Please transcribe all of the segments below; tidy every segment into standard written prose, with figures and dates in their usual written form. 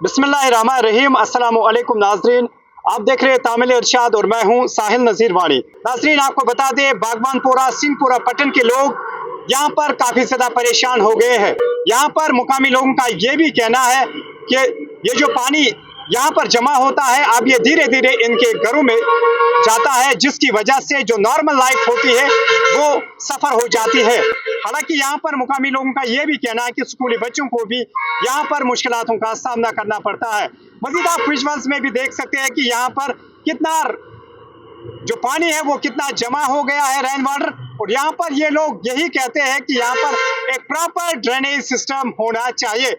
बिस्मिल्लाहिर्रहमानिर्रहीम, अस्सलाम वालेकुम नाजरीन। आप देख रहे हैं तामिल इरशाद और मैं हूं साहिल नज़ीर वाणी। नाजरीन, आपको बता दें, बागबानपुरा सिंहपुरा पट्टन के लोग यहां पर काफ़ी ज़्यादा परेशान हो गए हैं। यहां पर मुकामी लोगों का ये भी कहना है कि ये जो पानी यहाँ पर जमा होता है, अब ये धीरे धीरे इनके घरों में जाता है, जिसकी वजह से जो नॉर्मल लाइफ होती है वो सफ़र हो जाती है। हालांकि यहाँ पर मुकामी लोगों का ये भी कहना है कि स्कूली बच्चों को भी यहाँ पर मुश्किलातों का सामना करना पड़ता है। मज़ीद आप विजुअल्स में भी देख सकते हैं कि यहाँ पर कितना जो पानी है वो कितना जमा हो गया है, रेन वाटर। और यहाँ पर ये लोग यही कहते हैं कि यहाँ पर एक प्रॉपर ड्रेनेज सिस्टम होना चाहिए।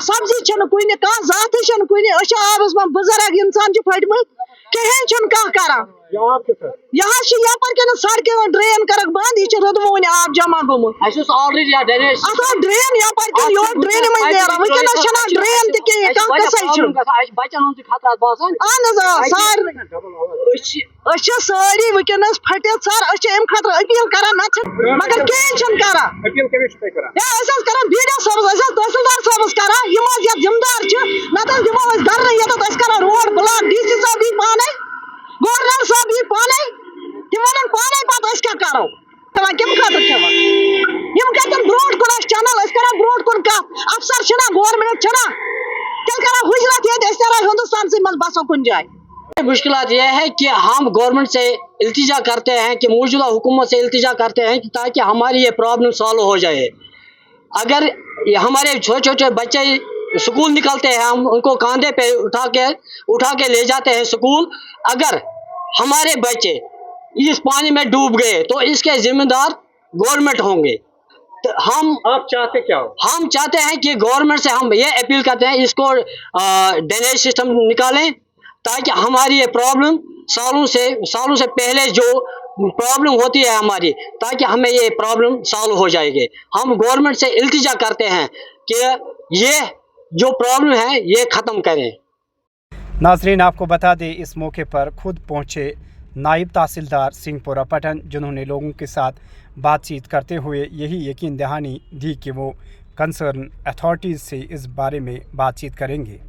सब्जी कुन जात कुन आबस मन बुजुर्ग इंसान फटमत कहें कह यहाँ यपर कन सड़क ड्रेन कर बंद, यह रोदमोन आब जमा गोमुत ड्रेन यपर कन यो ड्रेन मज नेरान वनस ड्रेन सारी वनस फटित सर अम खतर अपील कर मगर कहें कर बीडीओ साहब तहसीलदार साहबस कर जिम्मेदार नत दिमो धरने ये कर रोड ब्लॉक, डीसी साहब यी पाने, गवर्नर साहब यी पाने, तम वन पाने पे क्या करो कम खतर कतन ब्रोट कुन चैनल कर ब्रोट कुन कत अफसर गवर्नमेंट तेल कर हुजरत ये हिंदुस्तान से मज बसो कुन जाए। मुश्किलात यह है कि हम गवर्नमेंट से इल्तिजा करते हैं कि मौजूदा हुकूमत से इल्तिजा करते हैं कि ताकि हमारी ये प्रॉब्लम सॉल्व हो जाए। अगर हमारे छोटे छोटे बच्चे स्कूल निकलते हैं, हम उनको कांधे पे उठा के ले जाते हैं स्कूल। अगर हमारे बच्चे इस पानी में डूब गए तो इसके जिम्मेदार गवर्नमेंट होंगे। तो आप चाहते क्या हो? हम चाहते हैं कि गवर्नमेंट से हम ये अपील करते हैं, इसको ड्रेनेज सिस्टम निकालें ताकि हमारी ये प्रॉब्लम सालों से पहले जो प्रॉब्लम होती है हमारी, ताकि हमें ये प्रॉब्लम सॉल्व हो जाएगी। हम गवर्नमेंट से इल्तिजा करते हैं कि ये जो प्रॉब्लम है ये ख़त्म करें। नाजरीन, आपको बता दें, इस मौके पर खुद पहुंचे नायब तहसीलदार सिंहपुरा पट्टन, जिन्होंने लोगों के साथ बातचीत करते हुए यही यकीन दहानी दी कि वो कंसर्न अथॉरिटीज़ से इस बारे में बातचीत करेंगे।